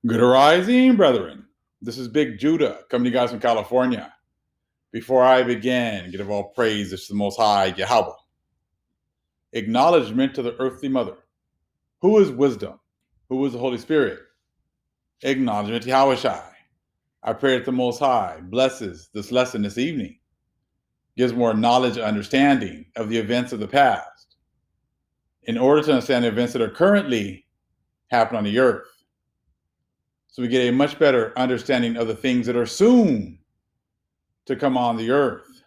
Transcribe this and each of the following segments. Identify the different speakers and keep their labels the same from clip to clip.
Speaker 1: Good arising, brethren. This is Big Judah coming to you guys from California. Before I begin, give all praises to the Most High, Yahweh. Acknowledgement to the earthly mother. Who is wisdom? Who is the Holy Spirit? Acknowledgement to Yahawashi. I pray that the Most High blesses this lesson this evening, gives more knowledge and understanding of the events of the past, in order to understand the events that are currently happening on the earth, so we get a much better understanding of the things that are soon to come on the earth.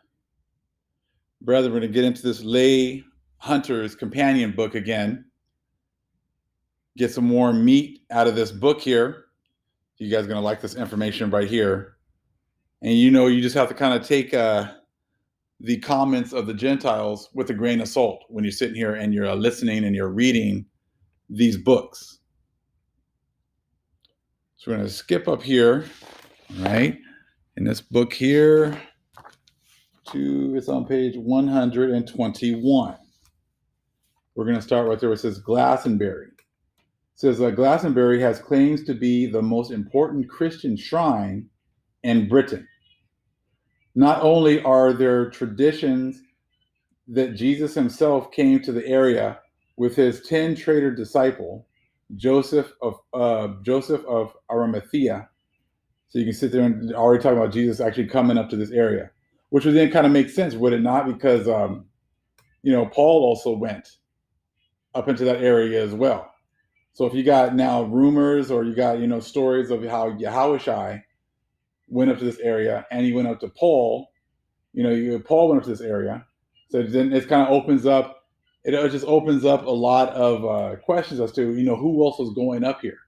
Speaker 1: Brethren, we're going to get into this Lay Hunter's Companion book again. Get some more meat out of this book here. You guys are going to like this information right here. And you just have to kind of take the comments of the Gentiles with a grain of salt when you're sitting here and you're listening and you're reading these books. So we're going to skip up here, right? In this book here, it's on page 121. We're going to start right there where it says Glastonbury. It says Glastonbury has claims to be the most important Christian shrine in Britain. Not only are there traditions that Jesus himself came to the area with his 10 traitor disciple, Joseph of Arimathea. So you can sit there and already talk about Jesus actually coming up to this area, which would then kind of make sense, would it not? Because Paul also went up into that area as well. So if you got now rumors or you got stories of how Yahawashi went up to this area and he went up to Paul, Paul went up to this area. So then it kind of opens up. It just opens up a lot of questions as to who else was going up here,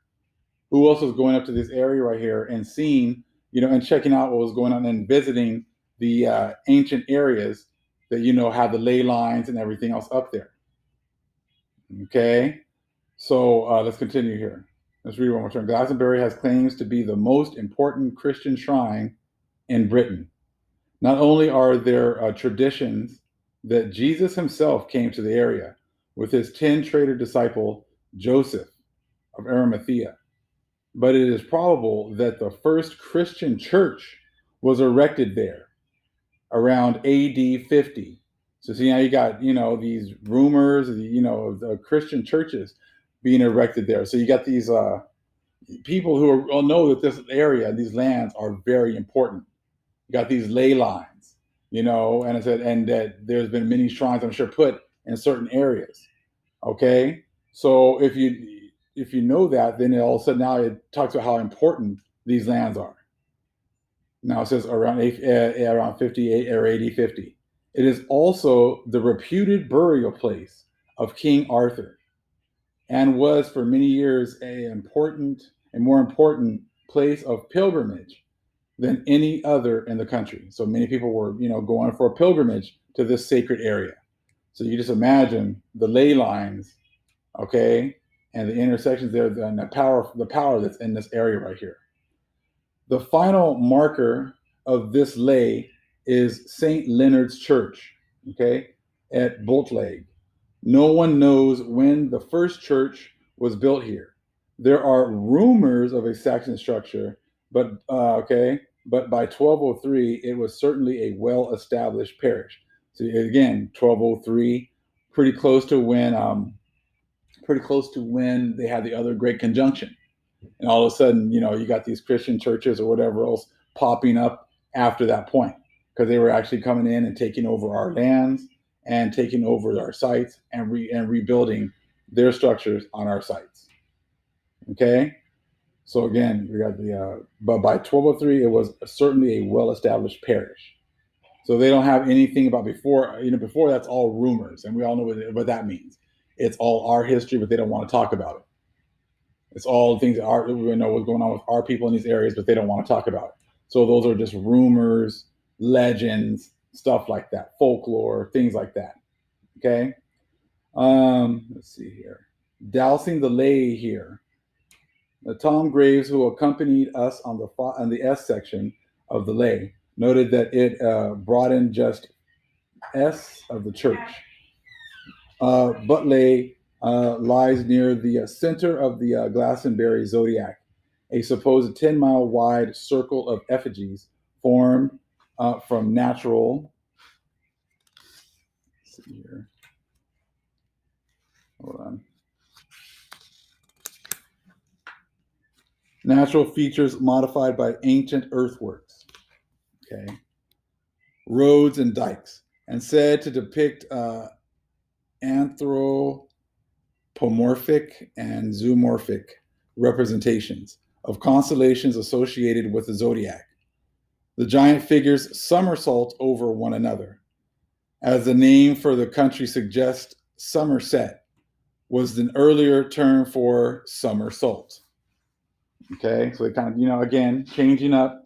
Speaker 1: who else was going up to this area right here and seeing and checking out what was going on and visiting the ancient areas that have the ley lines and everything else up there. Okay, so let's continue here. Let's read one more time. Glastonbury has claims to be the most important Christian shrine in Britain. Not only are there traditions that Jesus himself came to the area with his 10 traitor disciple, Joseph of Arimathea, but it is probable that the first Christian church was erected there around AD 50. So see, now you got, these rumors, of Christian churches being erected there. So you got these people who all know that this area, these lands are very important. You got these ley lines, and I said, and that there's been many shrines, I'm sure, put in certain areas. Okay, so if you know that, then all of a sudden now it talks about how important these lands are. Now it says around 58 or AD 50. It is also the reputed burial place of King Arthur, and was for many years a more important place of pilgrimage than any other in the country. So many people were, going for a pilgrimage to this sacred area. So you just imagine the ley lines, okay, and the intersections there, and the power that's in this area right here. The final marker of this ley is St. Leonard's Church, okay, at Boltleg. No one knows when the first church was built here. There are rumors of a Saxon structure, but but by 1203, it was certainly a well-established parish. So again, 1203, pretty close to when they had the other great conjunction. And all of a sudden, you got these Christian churches or whatever else popping up after that point, because they were actually coming in and taking over our lands and taking over our sites and rebuilding their structures on our sites. Okay, so again, we got but by 1203, it was certainly a well-established parish. So they don't have anything about before. Before, that's all rumors, and we all know what that means. It's all our history, but they don't want to talk about it. It's all things that we know what's going on with our people in these areas, but they don't want to talk about it. So those are just rumors, legends, stuff like that, folklore, things like that. Okay. Let's see here. Dousing the lay here. Tom Graves, who accompanied us on the S section of the lay, noted that it brought in just S of the church. Butley lies near the center of the Glastonbury Zodiac, a supposed 10-mile wide circle of effigies formed from natural. Let's see here. Hold on. Natural features modified by ancient earthworks. Okay. Roads and dikes, and said to depict anthropomorphic and zoomorphic representations of constellations associated with the zodiac. The giant figures somersault over one another. As the name for the country suggests, Somerset was an earlier term for somersault. Okay, so they kind of, again, changing up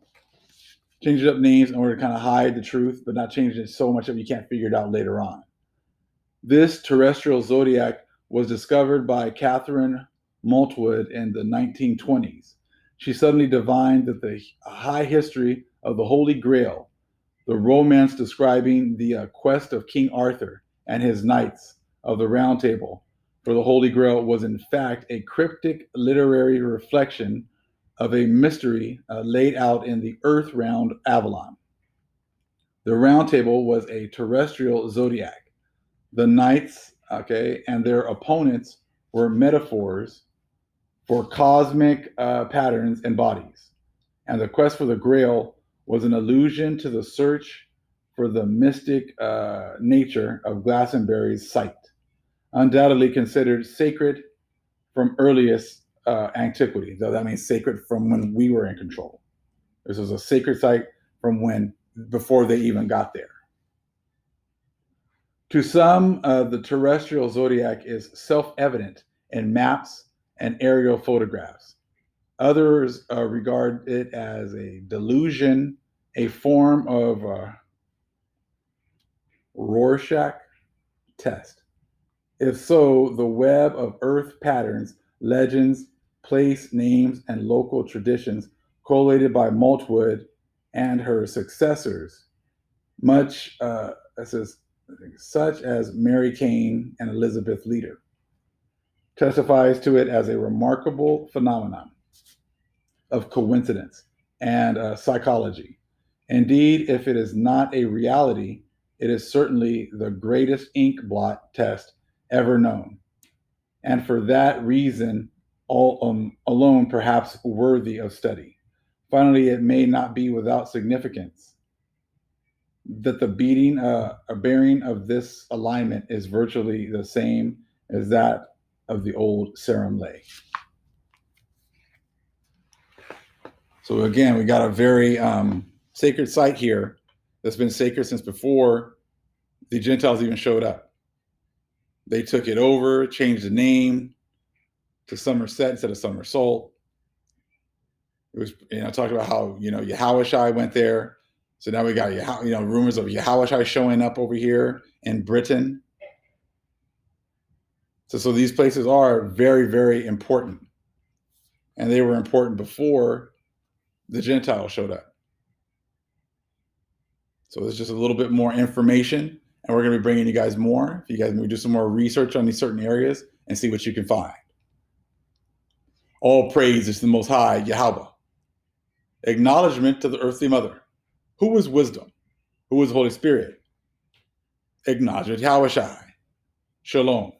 Speaker 1: names in order to kind of hide the truth, but not changing it so much that you can't figure it out later on. This terrestrial zodiac was discovered by Catherine Maltwood in the 1920s. She suddenly divined that the high history of the Holy Grail, the romance describing the quest of King Arthur and his knights of the Round Table for the Holy Grail, was in fact a cryptic literary reflection of a mystery laid out in the Earth Round Avalon. The Round Table was a terrestrial zodiac. The knights, and their opponents were metaphors for cosmic patterns and bodies. And the quest for the Grail was an allusion to the search for the mystic nature of Glastonbury's site, undoubtedly considered sacred from earliest antiquity, though that means sacred from when we were in control. This was a sacred site from before they even got there. To some, the terrestrial zodiac is self-evident in maps and aerial photographs. Others regard it as a delusion, a form of Rorschach test. If so, the web of Earth patterns, legends, place names, and local traditions collated by Maltwood and her successors, such as Mary Kane and Elizabeth Leader, testifies to it as a remarkable phenomenon of coincidence and psychology. Indeed, if it is not a reality, it is certainly the greatest ink blot test ever known, and for that reason alone perhaps worthy of study. Finally, it may not be without significance that the bearing of this alignment is virtually the same as that of the old Sarum lay. So again, we got a very sacred site here that's been sacred since before the Gentiles even showed up. They took it over, changed the name to Somerset instead of Somersault. It was, talked about how, Yahawashi went there. So now we got, rumors of Yahawashi showing up over here in Britain. So these places are very, very important. And they were important before the Gentiles showed up. So there's just a little bit more information, and we're going to be bringing you guys more. If you guys maybe do some more research on these certain areas and see what you can find. All praise is the Most High, Yahweh. Acknowledgement to the earthly mother. Who is wisdom? Who is Holy Spirit? Acknowledgement, Yahawashi. Shalom.